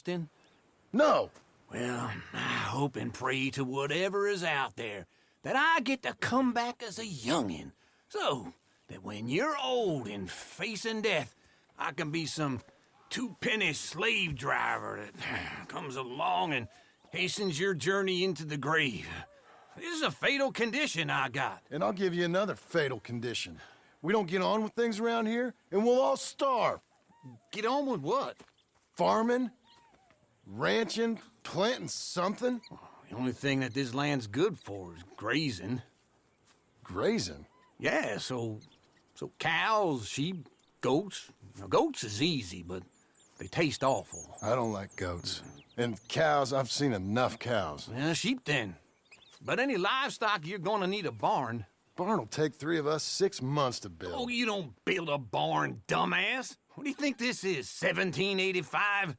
boasting? No. Well, I hope and pray to whatever is out there that I get to come back as a youngin', so that when you're old and facing death, I can be some two-penny slave driver that comes along and hastens your journey into the grave. This is a fatal condition I got. And I'll give you another fatal condition. We don't get on with things around here, and we'll all starve. Get on with what? Farming, ranching, planting something. The only thing that this land's good for is grazing. Grazing? Yeah, so cows, sheep, goats. Now, goats is easy, but they taste awful. I don't like goats. And cows, I've seen enough cows. Yeah, sheep then. But any livestock, you're gonna need a barn. Barn will take 3 of us 6 months to build. Oh, you don't build a barn, dumbass. What do you think this is, 1785?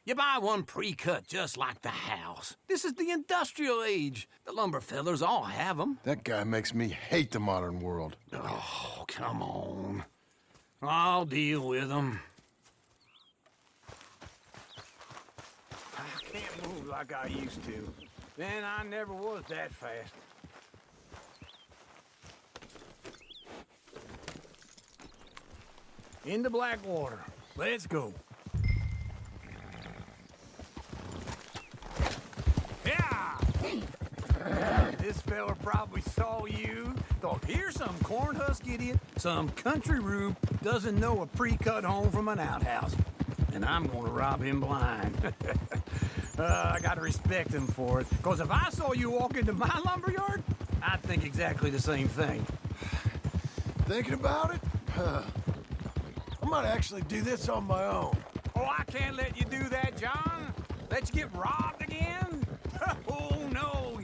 You buy one pre-cut just like the house. This is the industrial age. The lumber fellers all have them. That guy makes me hate the modern world. Oh, come on. I'll deal with them. I can't move like I used to. Then I never was that fast. Into Blackwater. Let's go. Yeah! This fella probably saw you, thought, here's some corn husk idiot, some country rube doesn't know a pre-cut home from an outhouse. And I'm gonna rob him blind. I gotta respect him for it, because if I saw you walk into my lumberyard, I'd think exactly the same thing. Thinking about it? I might actually do this on my own. Oh, I can't let you do that, John. Let you get robbed again? Oh, no.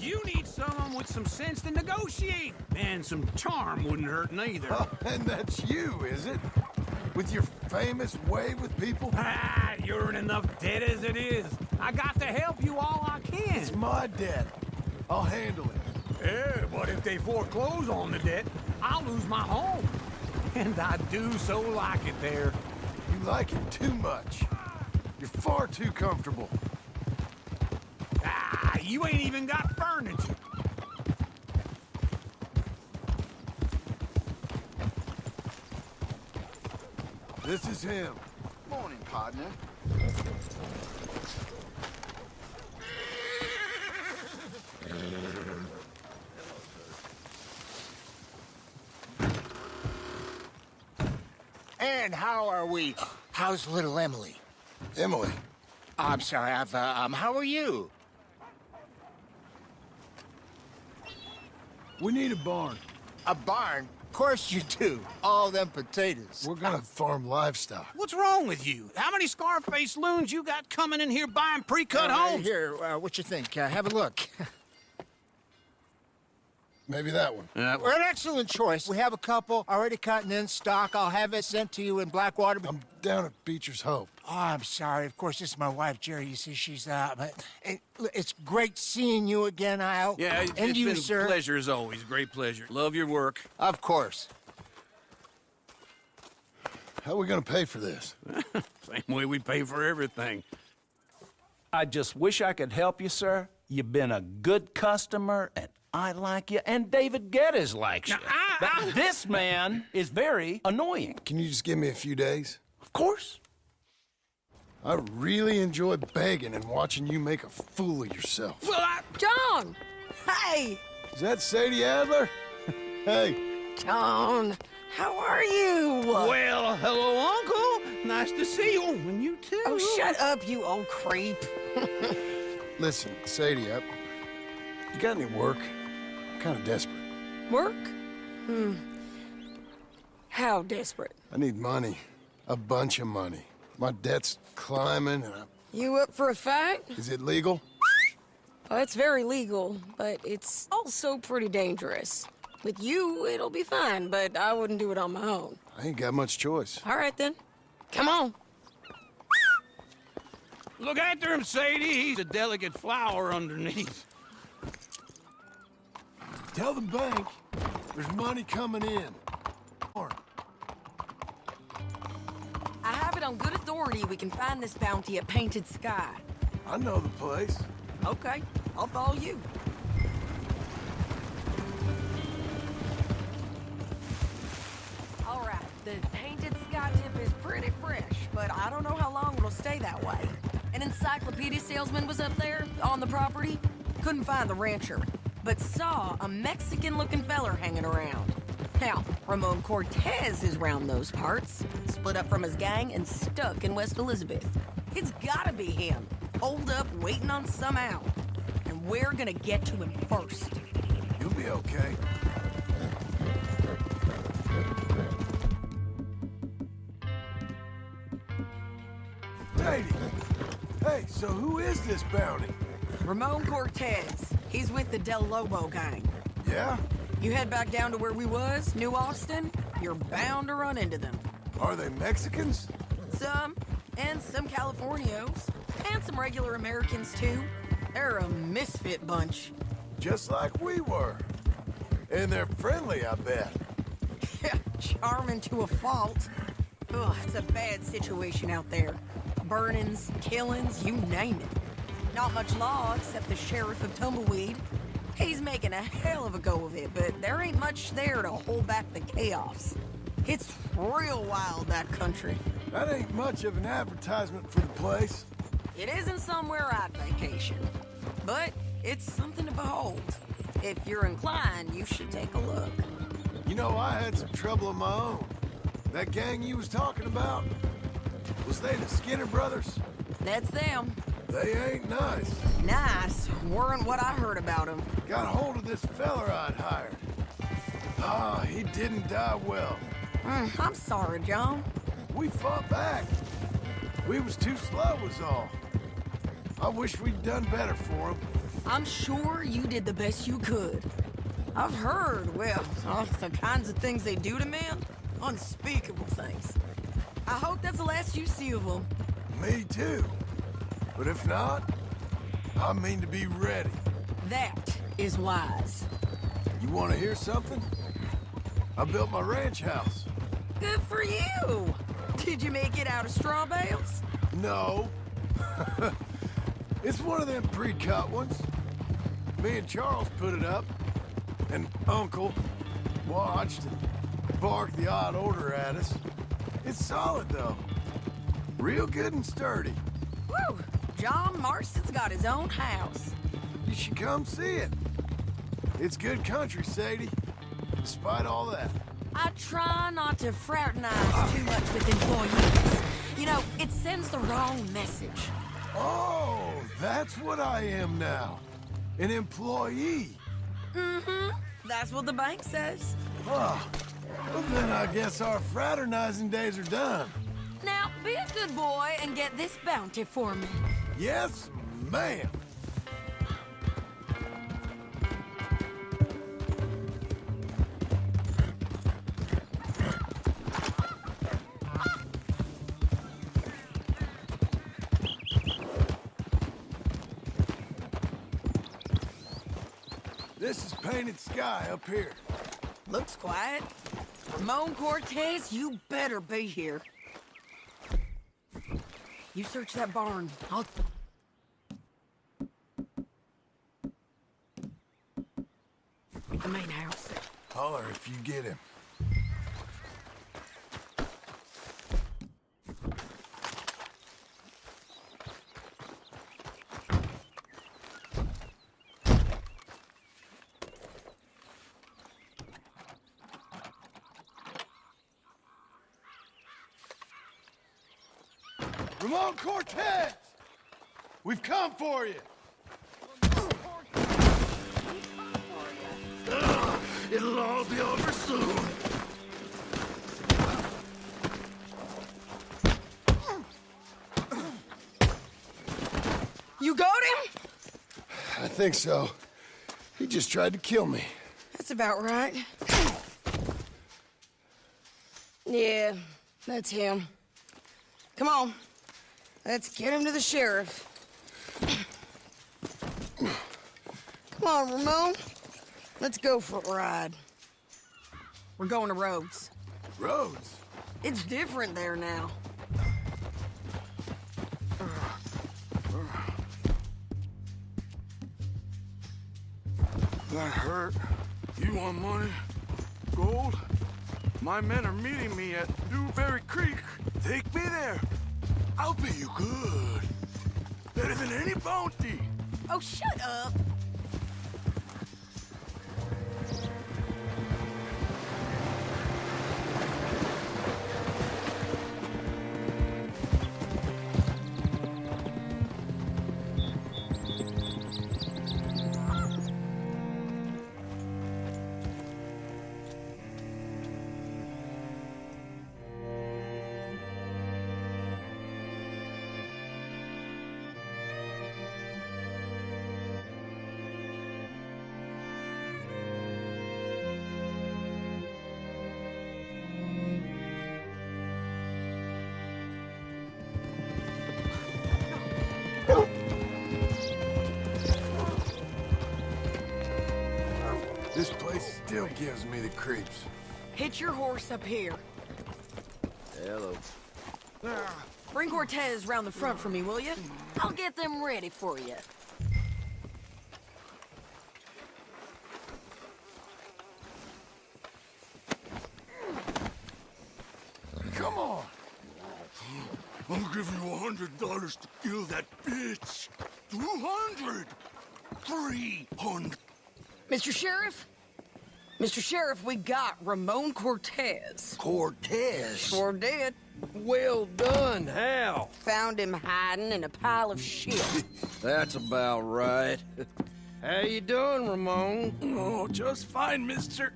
You need someone with some sense to negotiate. And some charm wouldn't hurt neither. Oh, and that's you, is it? With your famous way with people? Ah, you're in enough debt as it is. I got to help you all I can. It's my debt. I'll handle it. Yeah, but if they foreclose on the debt, I'll lose my home. And I do so like it there. You like it too much. You're far too comfortable. Ah, you ain't even got furniture. This is him. Morning, partner. And how are we? How's little Emily? Emily. I'm sorry, how are you? We need a barn. A barn? Of course you do. All them potatoes. We're gonna farm livestock. What's wrong with you? How many Scarface loons you got coming in here buying pre-cut homes? Here, what you think? Have a look. Maybe that one. We're an excellent choice. We have a couple already cutting in stock. I'll have it sent to you in Blackwater. I'm down at Beecher's Hope. Oh, I'm sorry. Of course, this is my wife, Jerry. You see, she's but it's great seeing you again, Al. Yeah, and it's you, been sir. a pleasure as always. Great pleasure. Love your work. Of course. How are we gonna pay for this? Same way we pay for everything. I just wish I could help you, sir. You've been a good customer, and I like you, and David Geddes likes you. But this man is very annoying. Can you just give me a few days? Of course. I really enjoy begging and watching you make a fool of yourself. Well, John! Hey! Is that Sadie Adler? Hey. John, how are you? well, hello, Uncle. Nice to see you. And you too. Oh, shut up, you old creep. Listen, Sadie, you got any work? I'm kind of desperate. Work? How desperate? I need money. A bunch of money. My debt's climbing, and You up for a fight? Is it legal? Well, it's very legal, but it's also pretty dangerous. With you, it'll be fine, but I wouldn't do it on my own. I ain't got much choice. All right, then. Come on. Look after him, Sadie. He's a delicate flower underneath. Tell the bank there's money coming in. I have it on good authority. authority, we can find this bounty at Painted Sky. I know the place. Okay, I'll follow you. All right, the Painted Sky tip is pretty fresh, but I don't know how long it'll stay that way. An encyclopedia salesman was up there on the property. Couldn't find the rancher, but saw a Mexican-looking feller hanging around. Now, Ramon Cortez is round those parts, split up from his gang and stuck in West Elizabeth. It's gotta be him, holed up waiting on some out. And we're gonna get to him first. You'll be okay. Lady! Hey, so who is this bounty? Ramon Cortez. He's with the Del Lobo gang. Yeah? You head back down to where we was, New Austin, you're bound to run into them. Are they Mexicans? Some, and some Californios, and some regular Americans too. They're a misfit bunch. Just like we were. And they're friendly, I bet. Charming to a fault. Ugh, it's a bad situation out there. Burnings, killings, you name it. Not much law except the sheriff of Tumbleweed. He's making a hell of a go of it, but there ain't much there to hold back the chaos. It's real wild, that country. That ain't much of an advertisement for the place. It isn't somewhere I'd vacation, but it's something to behold. If you're inclined, you should take a look. You know, I had some trouble of my own. That gang you was talking about, was they the Skinner brothers? That's them. They ain't nice. Nice weren't what I heard about them. Got hold of this feller I'd hired. Ah, he didn't die well. I'm sorry, John. We fought back. We was too slow was all. I wish we'd done better for him. I'm sure you did the best you could. I've heard, well, the kinds of things they do to men. Unspeakable things. I hope that's the last you see of them. Me too. But if not, I mean to be ready. That is wise. You want to hear something? I built my ranch house. Good for you. Did you make it out of straw bales? No. It's one of them pre-cut ones. Me and Charles put it up, and Uncle watched and barked the odd order at us. It's solid, though. Real good and sturdy. Woo! John Marston's got his own house. You should come see it. It's good country, Sadie. Despite all that. I try not to fraternize too much with employees. You know, it sends the wrong message. Oh, that's what I am now. An employee. Mm-hmm. That's what the bank says. Oh, well then I guess our fraternizing days are done. Now, be a good boy and get this bounty for me. Yes, ma'am. This is Painted Sky up here. Looks quiet. Ramon Cortez, you better be here. You search that barn. I'll... The main house. Holler if you get him. Ramon Cortez! We've come for you! It'll all be over soon. You got him? I think so. He just tried to kill me. That's about right. Yeah, that's him. Come on. Let's get him to the sheriff. Come on, Ramon. Let's go for a ride. We're going to Rhodes. Rhodes? It's different there now. got hurt. You want money? Gold? My men are meeting me at Newberry Creek. Take me there. I'll pay you good. Better than any bounty. Oh, shut up. This place still gives me the creeps. Hitch your horse up here. Hello. Bring Cortez round the front for me, will you? I'll get them ready for you. Come on. I'll give you $100 to kill that bitch. 200. 300. Mr. Sheriff? Mr. Sheriff, we got Ramon Cortez. Cortez? Sure did. Well done, Hal. Found him hiding in a pile of shit. That's about right. How you doing, Ramon? Oh, just fine, mister.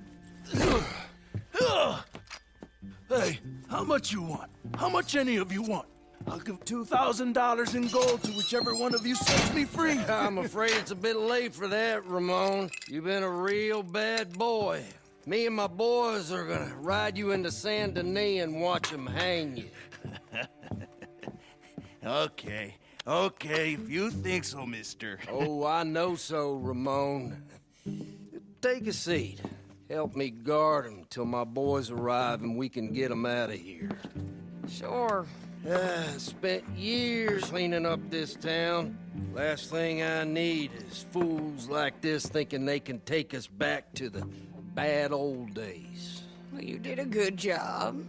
Hey, how much you want? How much any of you want? I'll give $2,000 in gold to whichever one of you sets me free. I'm afraid it's a bit late for that, Ramon. You've been a real bad boy. Me and my boys are gonna ride you into Saint Denis and watch them hang you. Okay, if you think so, mister. Oh, I know so, Ramon. Take a seat. Help me guard them till my boys arrive and we can get them out of here. Sure. Spent years cleaning up this town. Last thing I need is fools like this thinking they can take us back to the bad old days. Well, you did a good job.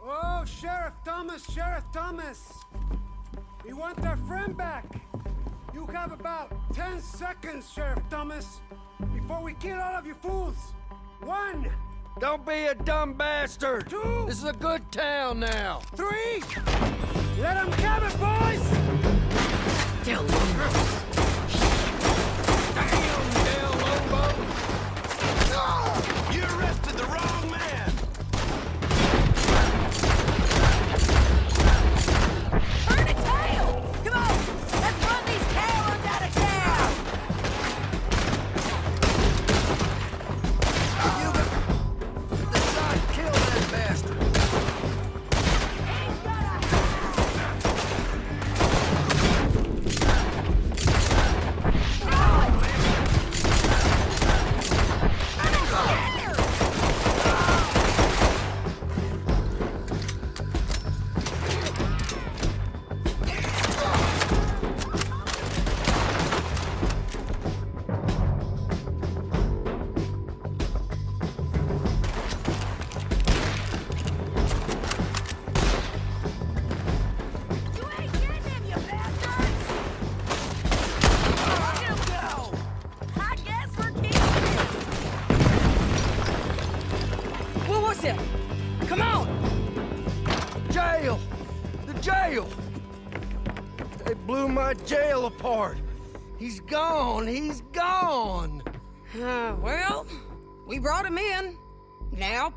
Oh, Sheriff Thomas! We want our friend back! You have about 10 seconds, Sheriff Thomas, before we kill all of you fools! 1, Don't be a dumb bastard! 2, This is a good town now! 3! Let them have it, boys! Damn, Damn, Lobo! You arrested the wrong man! Burn a tail! Come on! Let's run these cowards out of town! The shot killed that bastard! He's got a You ain't getting him, you bastards! Let him go! I guess we're keeping him! What was it? Come on! Jail! The jail! They blew my jail apart! He's gone! He's gone! Well, we brought him in. Now,